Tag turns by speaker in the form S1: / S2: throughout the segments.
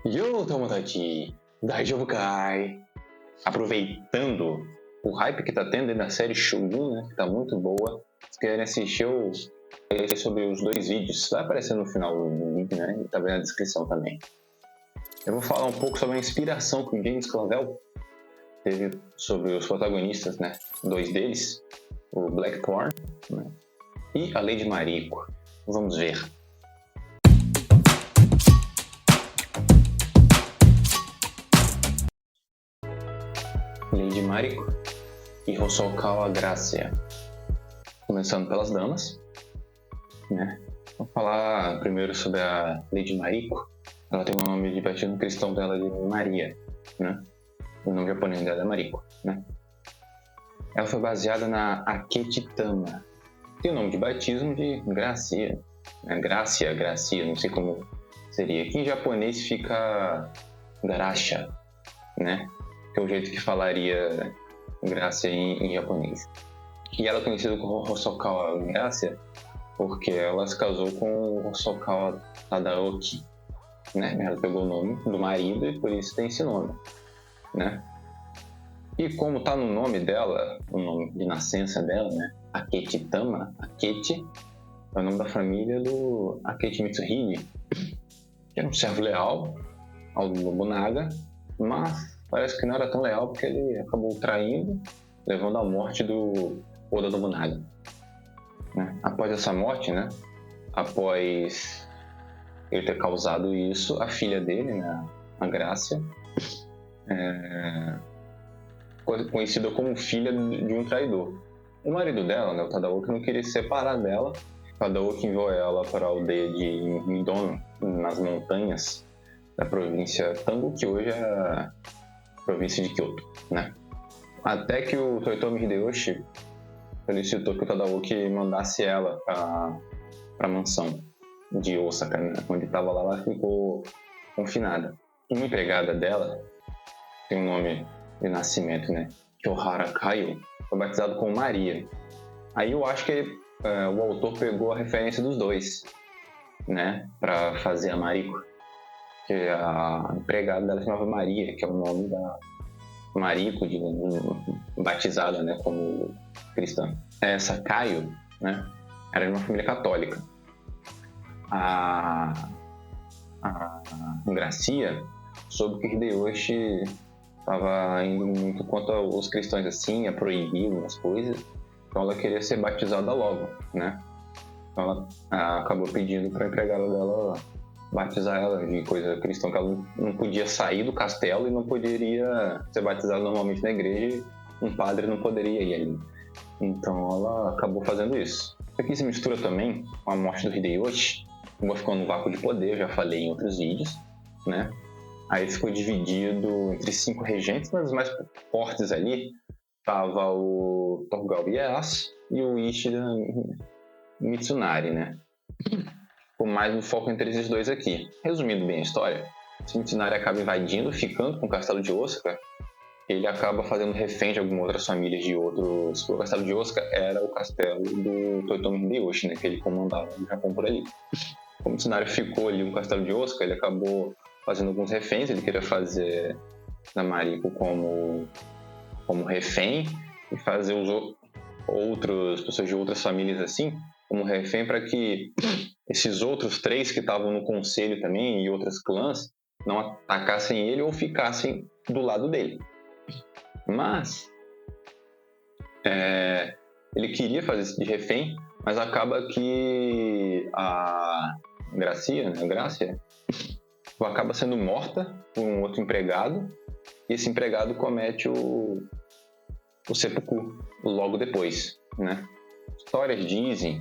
S1: Yo, Tomodachi! Daijoubu Kai! Aproveitando o hype que tá tendo aí na série Shogun, né? Que tá muito boa. Se querem assistir, eu falei sobre os dois vídeos. Vai aparecer no final do vídeo, né? E tá vendo na descrição também. Eu vou falar um pouco sobre a inspiração que o James Clavell teve sobre os protagonistas, né? Dois deles, o Blackthorn, né? E a Lady Mariko. Vamos ver. Lady Mariko e Hosokawa Gracia. Começando pelas damas, né? Vou falar primeiro sobre a Lady Mariko. Ela tem o nome de batismo cristão dela de Maria, né? O nome japonês dela é Mariko, né? Ela foi baseada na Akechi Tama. Tem o nome de batismo de Gracia, né? Gracia, não sei como seria. Aqui em japonês fica Garasha, né? Que é o jeito que falaria Gracia em japonês. E ela é conhecida como Hosokawa Gracia porque ela se casou com Hosokawa Tadaoki, né? Ela pegou o nome do marido e por isso tem esse nome, né? E como tá no nome dela, o nome de nascença dela, né? Akechi Tama, Akechi é o nome da família do Akechi Mitsuhide, que era um servo leal ao Nobunaga, mas parece que não era tão leal porque ele acabou traindo, levando à morte do Oda Nobunaga. Né? Após essa morte, né? Após ele ter causado isso, a filha dele, né? A Gracia, conhecida como filha de um traidor. O marido dela, né, o Tadaoki, não queria se separar dela. O Tadaoki enviou ela para a aldeia de Midono, nas montanhas da província Tango, que hoje é a província de Kyoto, né? Até que o Toyotomi Hideyoshi solicitou que o Tadaoki mandasse ela para a mansão de Osaka, né? Onde estava lá, ela ficou confinada. Uma empregada dela tem um nome de nascimento, né? Kyohara Kaio, foi batizado como Maria. Aí eu acho que o autor pegou a referência dos dois, né? Para fazer a Mariko. Que a empregada dela chamava Maria, que é o nome da Mariko, batizada, né? Como cristã. Essa Caio, né? Era de uma família católica. A Gracia soube que Hideyoshi estava indo muito contra os cristãos assim, a proibir algumas coisas, então ela queria ser batizada logo, né? Então ela acabou pedindo para a empregada dela batizar ela de coisa cristã, que ela não podia sair do castelo e não poderia ser batizada normalmente na igreja, um padre não poderia ir ali. Então ela acabou fazendo isso. Isso aqui se mistura também com a morte do Hideyoshi, como ficou no vácuo de poder, já falei em outros vídeos, né? Aí ficou dividido entre 5 regentes, mas os mais fortes ali tava o Tokugawa Ieyasu e o Ishida Mitsunari, né? Com mais um foco entre esses dois aqui. Resumindo bem a história, esse Mitsunari acaba invadindo, ficando com o castelo de Osaka. Ele acaba fazendo refém de algumas outras famílias de outros. O castelo de Osaka era o castelo do Toyotomi Hideyoshi, né? Que ele comandava no Japão por ali. Como o Mitsunari ficou ali no castelo de Osaka, ele acabou fazendo alguns reféns. Ele queria fazer a Mariko como refém e fazer pessoas de outras famílias assim como refém, para que esses outros 3 que estavam no conselho também e outros clãs não atacassem ele ou ficassem do lado dele. Mas ele queria fazer isso de refém, mas acaba que a Gracia acaba sendo morta por um outro empregado, e esse empregado comete o seppuku logo depois, né? Histórias dizem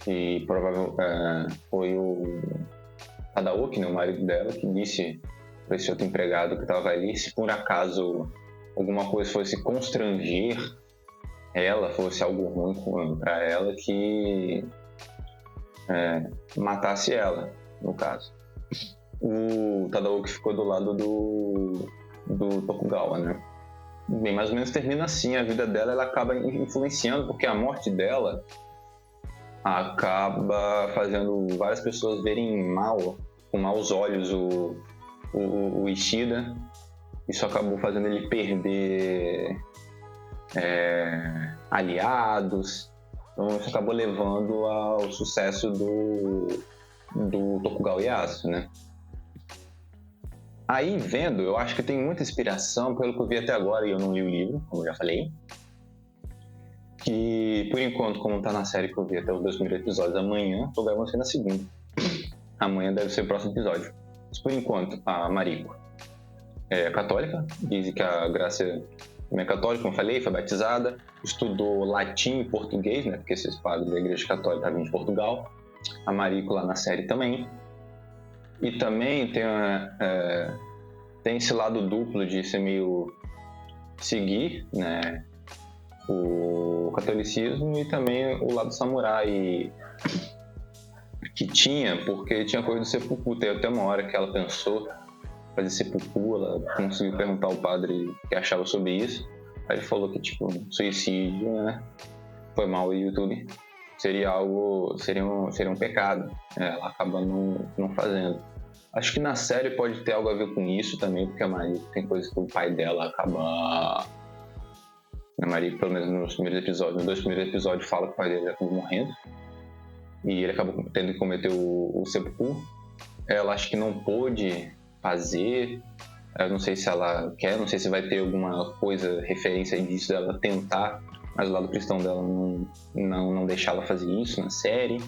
S1: que provavelmente foi o Tadaoki, né, o marido dela, que disse para esse outro empregado que estava ali, se por acaso alguma coisa fosse constranger ela, fosse algo ruim para ela, que matasse ela, no caso. O Tadaoki ficou do lado do Tokugawa, né? Bem, mais ou menos termina assim a vida dela. Ela acaba influenciando, porque a morte dela acaba fazendo várias pessoas verem com maus olhos o Ishida. Isso acabou fazendo ele perder aliados. Então isso acabou levando ao sucesso do Tokugawa Ieyasu, né? Aí vendo, eu acho que tem muita inspiração pelo que eu vi até agora, e eu não li o livro, como eu já falei. Que, por enquanto, como tá na série que eu vi até os 2 primeiros episódios, amanhã, tô gravando na segunda. Amanhã deve ser o próximo episódio. Mas, por enquanto, a Mariko é católica, diz que a Grácia também é católica, como eu falei, foi batizada, estudou latim e português, né, porque esses padres da igreja católica vêm de Portugal. A Mariko lá na série também. E também tem esse lado duplo de ser meio seguir, né, o catolicismo, e também o lado samurai que tinha, porque tinha coisa do seppuku. Tem até uma hora que ela pensou fazer seppuku, ela conseguiu perguntar ao padre o que achava sobre isso. Aí ele falou que, tipo, suicídio, né, foi mal o YouTube, seria um pecado. Ela acaba não fazendo. Acho que na série pode ter algo a ver com isso também, porque a Maria tem coisas que o pai dela acaba... A Maria, pelo menos nos 2 primeiros episódios, fala que o pai dele acabou morrendo. E ele acabou tendo que cometer o seppuku. Ela acho que não pôde fazer. Eu não sei se ela quer, não sei se vai ter alguma coisa, referência disso dela tentar, mas o lado cristão dela não deixar ela fazer isso na série.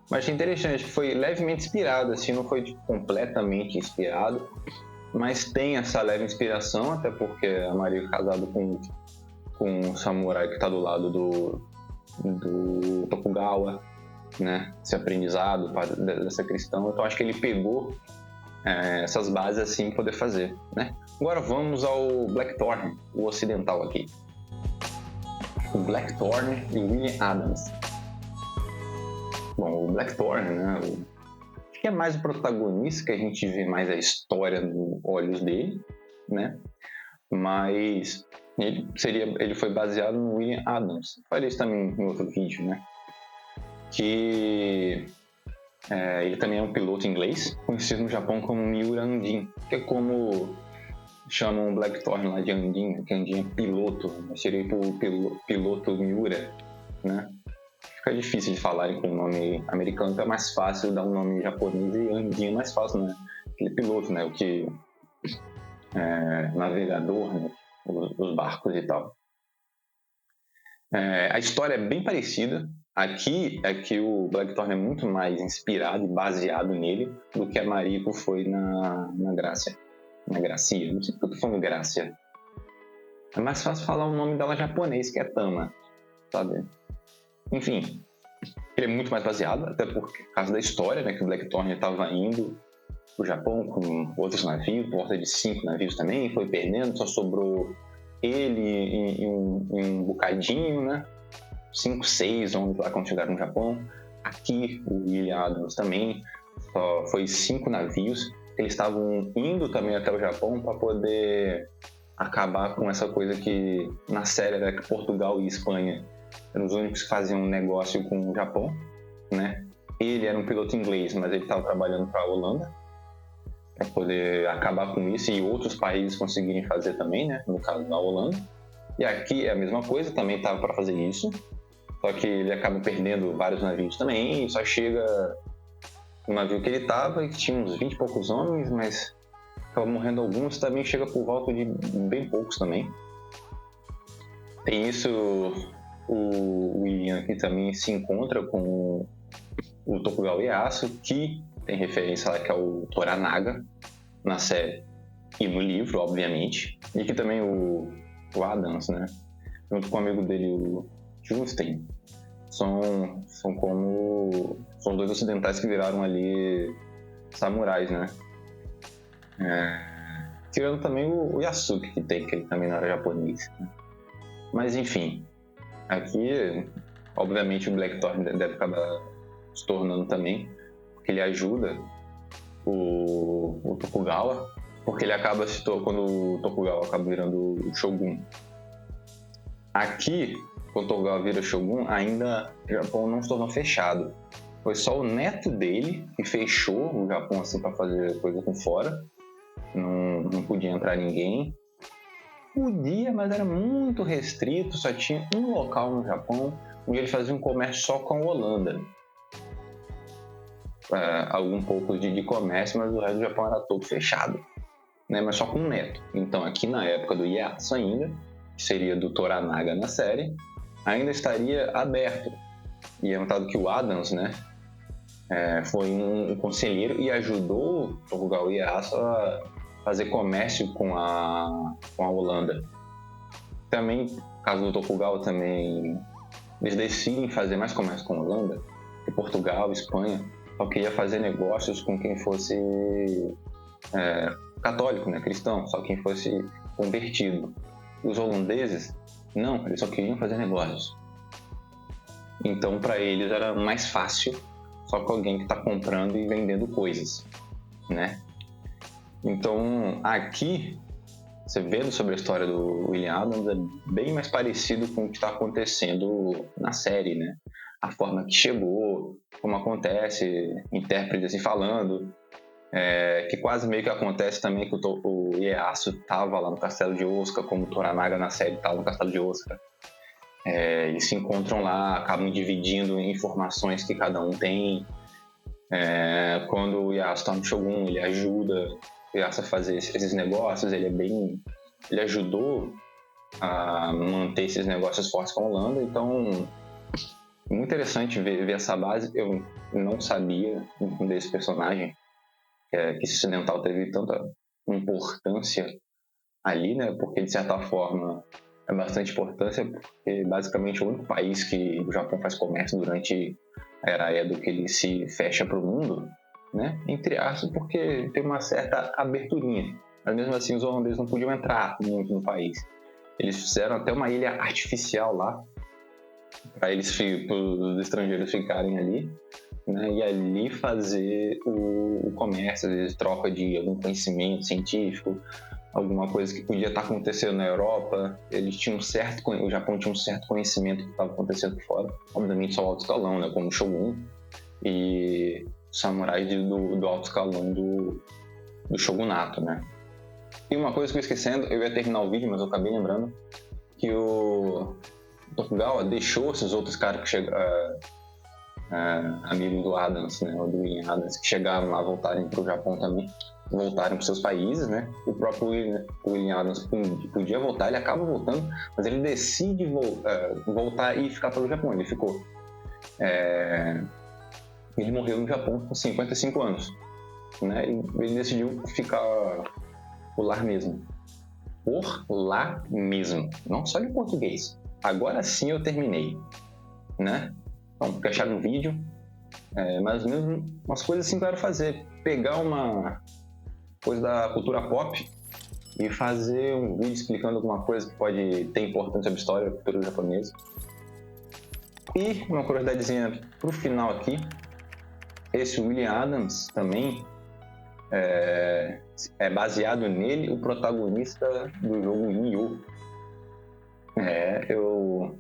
S1: Mas achei interessante, foi levemente inspirado, assim, não foi tipo, completamente inspirado, mas tem essa leve inspiração, até porque a Maria é casada com um samurai que está do lado do Tokugawa, né? Esse aprendizado dessa cristão. Então acho que ele pegou essas bases assim para poder fazer, né? Agora vamos ao Blackthorn, o ocidental aqui. O Blackthorn e o William Adams. Bom, o Blackthorn, né? Acho que é mais o protagonista, que a gente vê mais a história nos olhos dele, né? Mas ele foi baseado no William Adams. Falei isso também em outro vídeo, né? Que ele também é um piloto inglês, conhecido no Japão como Miura Andin, que é como chamam o Blackthorn lá de Andin, que Andin é piloto, mas seria o piloto Miura, né? Fica difícil de falarem com o nome americano, então é mais fácil dar um nome japonês, e Andin é mais fácil, né? Aquele piloto, né? O que navegador, né? Os barcos e tal. A história é bem parecida. Aqui é que o Blackthorn é muito mais inspirado e baseado nele do que a Mariko foi na Grácia. Na Gracia, não sei porque eu tô falando Grácia. É mais fácil falar o nome dela japonês, que é Tama, sabe? Enfim, ele é muito mais baseado, até por causa da história, né? Que o Blackthorn estava indo pro Japão com outros navios, por volta de 5 navios também, foi perdendo, só sobrou ele em um bocadinho, né? 5, 6 homens lá quando chegaram no Japão. Aqui, o William Adams também, só foi 5 navios. Eles estavam indo também até o Japão para poder acabar com essa coisa que na série era que Portugal e Espanha eram os únicos que faziam negócio com o Japão, né? Ele era um piloto inglês, mas ele estava trabalhando para a Holanda para poder acabar com isso e outros países conseguirem fazer também, né? No caso da Holanda. E aqui é a mesma coisa, também estava para fazer isso, só que ele acaba perdendo vários navios também, e só chega no navio que ele estava, que tinha uns 20 e poucos homens, mas acaba morrendo alguns, também chega por volta de bem poucos também. Tem isso, o William aqui também se encontra com o Tokugawa Ieyasu, que tem referência lá que é o Toranaga na série e no livro, obviamente, e que também o Adams, né, junto com o amigo dele, o Justin, são dois ocidentais que viraram ali samurais, né? Tirando também o Yasuki, que ele também não era japonês, né? Mas enfim, aqui obviamente o Blackthorn deve acabar se tornando também, porque ele ajuda o Tokugawa, porque ele acaba quando o Tokugawa acaba virando o Shogun. Aqui, quando o Tokugawa vira Shogun, ainda o Japão não se tornou fechado. Foi só o neto dele que fechou o Japão assim para fazer coisa com fora. não podia entrar ninguém. Podia, mas era muito restrito, só tinha um local no Japão onde ele fazia um comércio só com a Holanda. Algum pouco de comércio, mas o resto do Japão era todo fechado, né? Mas só com o neto. Então aqui na época do Ieyasu ainda, que seria do Toranaga na série, ainda estaria aberto. E é notado que o Adams, né, foi um conselheiro e ajudou o Tokugawa Ieyasu a fazer comércio com a Holanda. Também, caso do Tokugawa também, eles decidem fazer mais comércio com a Holanda, que Portugal, Espanha, só queria fazer negócios com quem fosse católico, né, cristão, só quem fosse convertido. Os holandeses, não, eles só queriam fazer negócios. Então, para eles era mais fácil só com alguém que está comprando e vendendo coisas, né? Então, aqui, você vendo sobre a história do William Adams, é bem mais parecido com o que está acontecendo na série, né? A forma que chegou, como acontece, intérprete assim falando, que quase meio que acontece também que o Ieyasu estava lá no Castelo de Osaka, como o Toranaga na série estava no Castelo de Osaka. Eles se encontram lá, acabam dividindo informações que cada um tem. Quando o Ieyasu está no Shogun, ele ajuda o Ieyasu a fazer esses negócios, ele ajudou a manter esses negócios fortes com a Holanda. Então, muito interessante ver essa base. Eu não sabia desse personagem, que esse ocidental teve tanta importância ali, né? Porque, de certa forma, é bastante importância, porque basicamente o único país que o Japão faz comércio durante a era Edo que ele se fecha para o mundo, né? Entre aspas, porque tem uma certa aberturinha. Mas mesmo assim os holandeses não podiam entrar muito no país. Eles fizeram até uma ilha artificial lá, para os estrangeiros ficarem ali, né? E ali fazer o comércio, às vezes troca de algum conhecimento científico, alguma coisa que podia estar acontecendo na Europa. O Japão tinha um certo conhecimento do que estava acontecendo por fora, obviamente só o alto escalão, né, como o Shogun e samurais do alto escalão do Shogunato, né. E uma coisa que eu esquecendo, eu ia terminar o vídeo, mas eu acabei lembrando que o Tokugawa deixou esses outros caras que chegaram, amigos do Adams, né, do William Adams, que chegaram lá, voltarem para o Japão também, voltarem para seus países, né? O próprio William Adams podia voltar, ele acaba voltando, mas ele decide voltar e ficar para o Japão. Ele ficou. Ele morreu no Japão com 55 anos, né? E ele decidiu ficar por lá mesmo. Por lá mesmo, não só de português. Agora sim eu terminei, né? Então, fechar no vídeo, mas mesmo umas coisas assim que eu quero fazer, pegar uma coisa da cultura pop e fazer um vídeo explicando alguma coisa que pode ter importância sobre a história da cultura japonesa. E uma curiosidadezinha pro final aqui, esse William Adams também é baseado nele o protagonista do jogo Nioh. Eu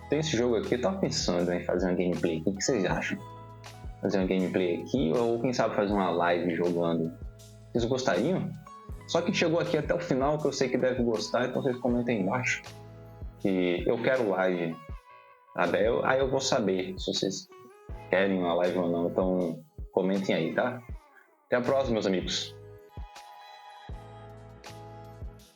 S1: tenho esse jogo aqui, eu tava pensando em fazer uma gameplay aqui, o que vocês acham? Fazer uma gameplay aqui ou quem sabe fazer uma live jogando? Vocês gostariam? Só que chegou aqui até o final, que eu sei que deve gostar, então vocês comentem aí embaixo que eu quero live. Aí eu vou saber se vocês querem uma live ou não, então comentem aí, tá? Até a próxima, meus amigos.